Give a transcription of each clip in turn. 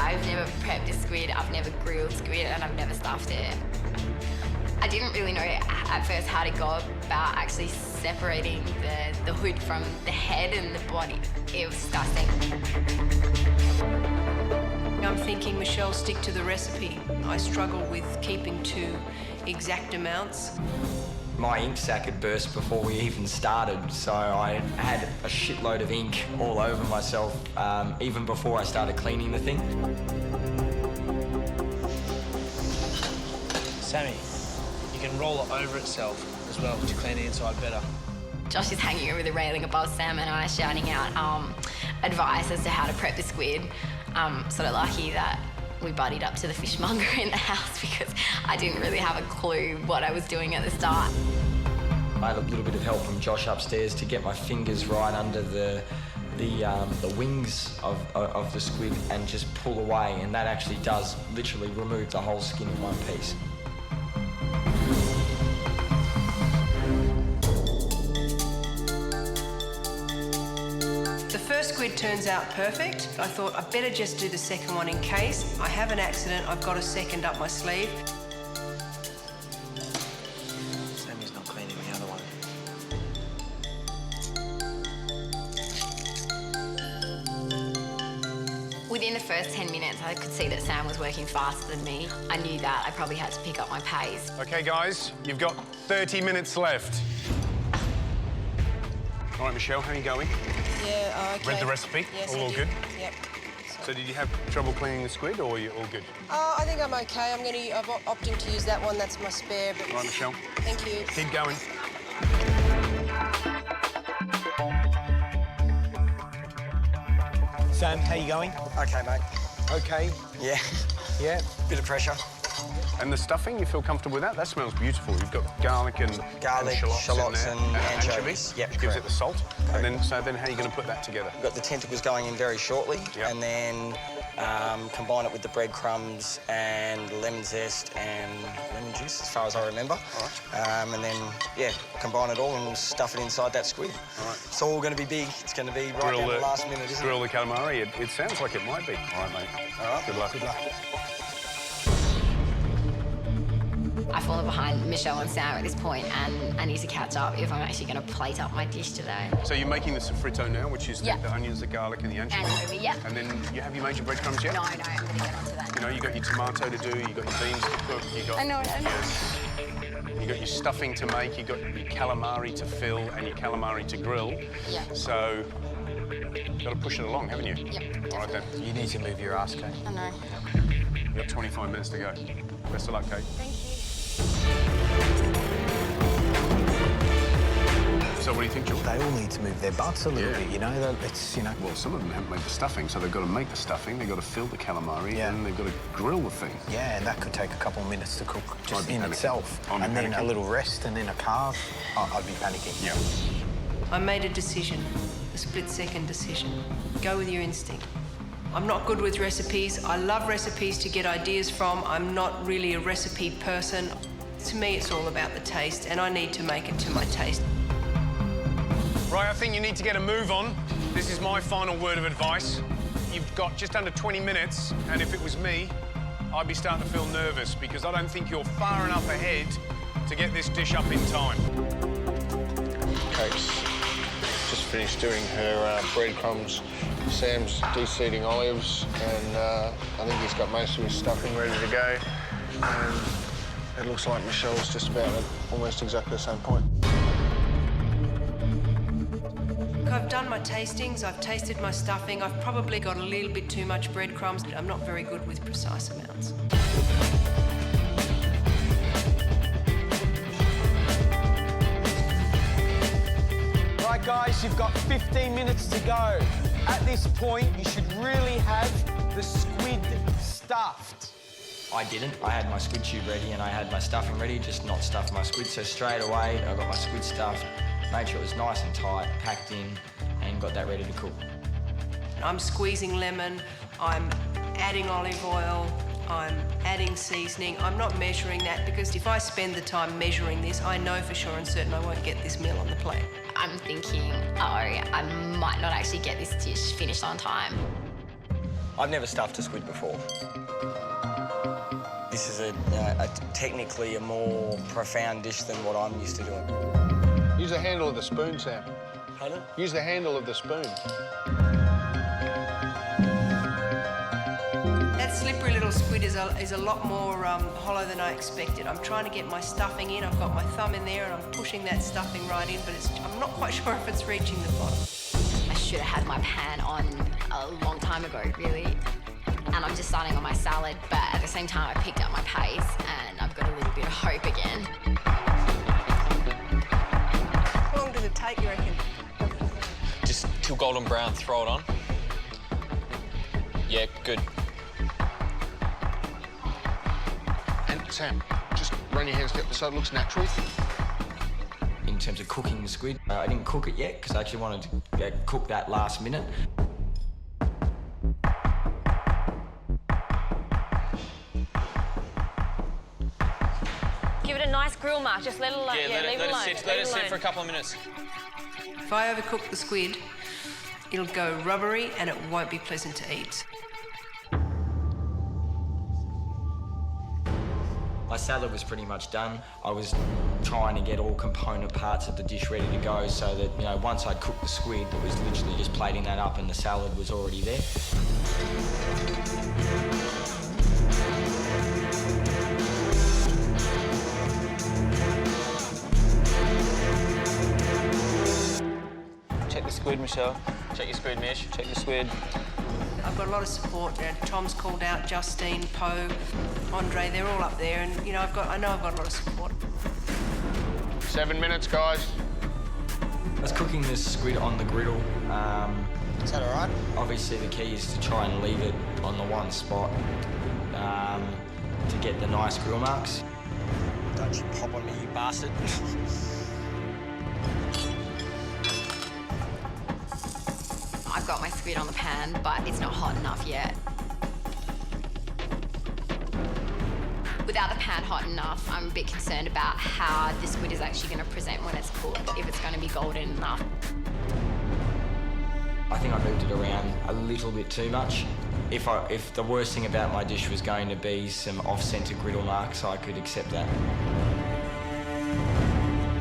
I've never prepped a squid, I've never grilled squid, and I've never stuffed it. I didn't really know at first how to go about actually separating the hood from the head and the body. It was disgusting. I'm thinking, Michelle, stick to the recipe. I struggle with keeping to exact amounts. My ink sac had burst before we even started, so I had a shitload of ink all over myself, even before I started cleaning the thing. Sammy, you can roll it over itself as well to clean the inside better. Josh is hanging over the railing above Sam and I, shouting out advice as to how to prep the squid. Sort of lucky that we buddied up to the fishmonger in the house because I didn't really have a clue what I was doing at the start. I had a little bit of help from Josh upstairs to get my fingers right under the wings of the squid and just pull away, and that actually does literally remove the whole skin in one piece. The first squid turns out perfect. I thought I'd better just do the second one in case I have an accident. I've got a second up my sleeve. Sammy's not cleaning the other one. Within the first 10 minutes, I could see that Sam was working faster than me. I knew that I probably had to pick up my pace. OK, guys, you've got 30 minutes left. All right, Michelle, how are you going? Yeah, OK. Read the recipe? Yes, all I good? Yep. So did you have trouble cleaning the squid, or are you all good? I think I'm OK. I'm opting to use that one. That's my spare. But... All right, Michelle. Thank you. Keep going. Sam, how you going? Okay, mate. OK. Yeah. Yeah. Bit of pressure. And the stuffing, you feel comfortable with that? That smells beautiful. You've got garlic and shallots in there, and anchovies. Yep, which gives it the salt. Correct. And then, so then how are you going to put that together? We've got the tentacles going in very shortly, Yep. and then combine it with the breadcrumbs and lemon zest and lemon juice, as far as I remember. All right. And then, yeah, combine it all and we'll stuff it inside that squid. All right. It's all going to be big. It's going to be right down to the last minute, isn't Grill the calamari. It sounds like it might be. All right, mate. All right. Good luck. Good luck. I've fallen behind Michelle and Sam at this point, and I need to catch up if I'm actually going to plate up my dish today. So you're making the sofrito now, which is Yeah. the onions, the garlic, and the anchovies. Anchovy, yeah. And then have you made your breadcrumbs yet? No, I'm going to get onto that. You know, you got your tomato to do, you got your beans to cook, you got. I know. You got your stuffing to make, you got your calamari to fill, and your calamari to grill. Yeah. So you've got to push it along, haven't you? Yep. All right then. You need to move your ass, Kate. I know. You've got 25 minutes to go. Best of luck, Kate. Thank you. So what do you think, George? They all need to move their butts a little Yeah. bit, you know? It's, you know... Well, some of them haven't made the stuffing, so they've got to make the stuffing, they've got to fill the calamari, Yeah. and they've got to grill the thing. Yeah, and that could take a couple of minutes to cook just I'd be in panicking. itself. I'm And then panicking. a little rest and then a carve. I'd be panicking. Yeah. I made a decision, a split-second decision. Go with your instinct. I'm not good with recipes. I love recipes to get ideas from. I'm not really a recipe person. To me, it's all about the taste, and I need to make it to my taste. Right, I think you need to get a move on. This is my final word of advice. You've got just under 20 minutes, and if it was me, I'd be starting to feel nervous because I don't think you're far enough ahead to get this dish up in time. Kate's just finished doing her breadcrumbs. Sam's de-seeding olives, and I think he's got most of his stuffing ready to go. And it looks like Michelle's just about at almost exactly the same point. I've done my tastings, I've tasted my stuffing, I've probably got a little bit too much breadcrumbs. I'm not very good with precise amounts. Right, guys, you've got 15 minutes to go. At this point, you should really have the squid stuffed. I didn't. I had my squid tube ready and I had my stuffing ready, just not stuffed my squid. So straight away, I got my squid stuffed, made sure it was nice and tight, packed in, and got that ready to cook. I'm squeezing lemon, I'm adding olive oil, I'm adding seasoning. I'm not measuring that because if I spend the time measuring this, I know for sure and certain I won't get this meal on the plate. I'm thinking, oh, I might not actually get this dish finished on time. I've never stuffed a squid before. This is technically a more profound dish than what I'm used to doing. Use the handle of the spoon, Sam. Pardon? Use the handle of the spoon. That slippery little squid is a lot more hollow than I expected. I'm trying to get my stuffing in. I've got my thumb in there and I'm pushing that stuffing right in, but I'm not quite sure if it's reaching the bottom. I should have had my pan on a long time ago, really. And I'm just starting on my salad, but at the same time I picked up my pace and I've got a little bit of hope again. How long did it take, you reckon? Just till golden brown, throw it on. Yeah, good. And Sam, just run your hands down so it looks natural. In terms of cooking the squid, I didn't cook it yet because I actually wanted to cook that last minute. Give it a nice grill mark. Just let it alone. Yeah, leave it alone. Let it sit for a couple of minutes. If I overcook the squid, it'll go rubbery and it won't be pleasant to eat. My salad was pretty much done. I was trying to get all component parts of the dish ready to go so that, you know, once I'd cooked the squid, it was literally just plating that up and the salad was already there. Check the squid, Michelle. Check your squid, Mish. Check the squid. I've got a lot of support. Tom's called out, Justine, Poe, Andre, they're all up there, and you know I know I've got a lot of support. 7 minutes, guys. I was cooking this squid on the griddle. Is that all right? Obviously the key is to try and leave it on the one spot to get the nice grill marks. Don't you pop on me, you bastard. I've got my squid on the pan, but it's not hot enough yet. Without the pan hot enough, I'm a bit concerned about how the squid is actually going to present when it's cooked, if it's going to be golden enough. I think I moved it around a little bit too much. If the worst thing about my dish was going to be some off-centre griddle marks, I could accept that.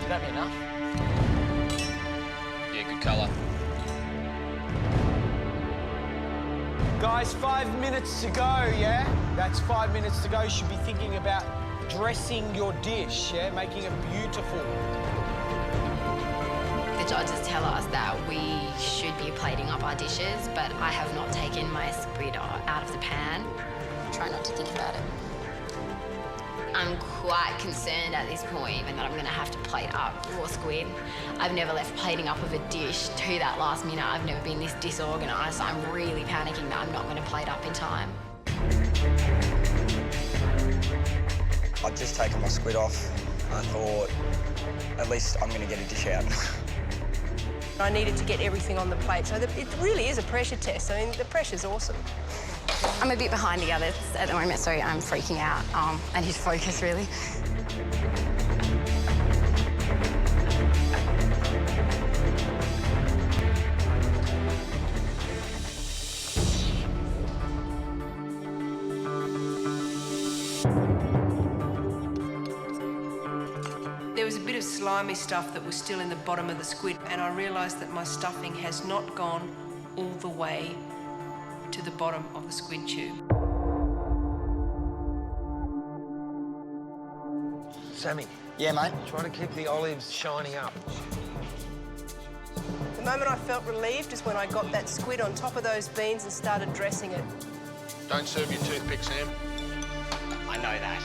Should that be enough? Yeah, good colour. Guys, 5 minutes to go, yeah? That's 5 minutes to go. You should be thinking about dressing your dish, yeah? Making it beautiful. The judges tell us that we should be plating up our dishes, but I have not taken my squid out of the pan. Try not to think about it. I'm quite concerned at this point that I'm going to have to plate up raw squid. I've never left plating up of a dish to that last minute. I've never been this disorganised, so I'm really panicking that I'm not going to plate up in time. I'd just taken my squid off. I thought, at least I'm going to get a dish out. I needed to get everything on the plate, so it really is a pressure test. I mean, the pressure's awesome. I'm a bit behind the others at the moment, so I'm freaking out. I need to focus, really. There was a bit of slimy stuff that was still in the bottom of the squid, and I realised that my stuffing has not gone all the way to the bottom of the squid tube. Sammy, Yeah, mate. try to keep the olives shining up. The moment I felt relieved is when I got that squid on top of those beans and started dressing it. Don't serve your toothpick, Sam. I know that.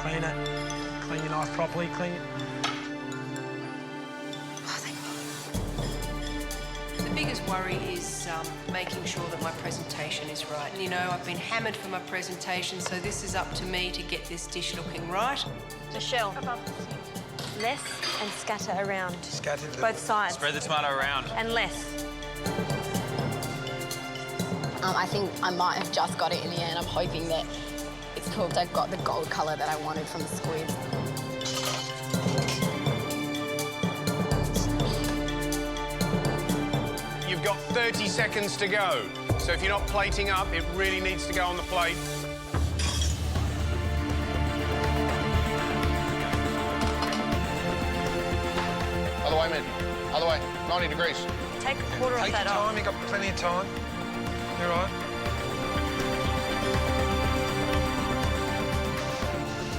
Clean it. Clean your knife properly. Clean it. The biggest worry is making sure that my presentation is right. You know, I've been hammered for my presentation, so this is up to me to get this dish looking right. Michelle, less and scatter around. Scatter Both sides. Spread the tomato around. And less. I think I might have just got it in the end. I'm hoping that it's cooked. I got the gold colour that I wanted from the squid. You've got 30 seconds to go. So if you're not plating up, it really needs to go on the plate. Other way, man. Other way. 90 degrees. Take a quarter of that off. You've got plenty of time. You're right.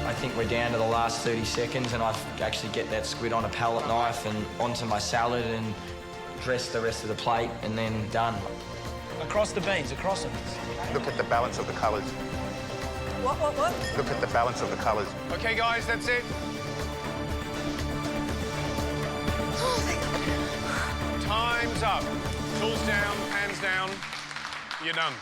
I think we're down to the last 30 seconds and I actually get that squid on a palette knife and onto my salad and dress the rest of the plate and then done. Across the beans, across them. Look at the balance of the colours. What? Look at the balance of the colours. OK, guys, that's it. Time's up. Tools down, hands down. You're done.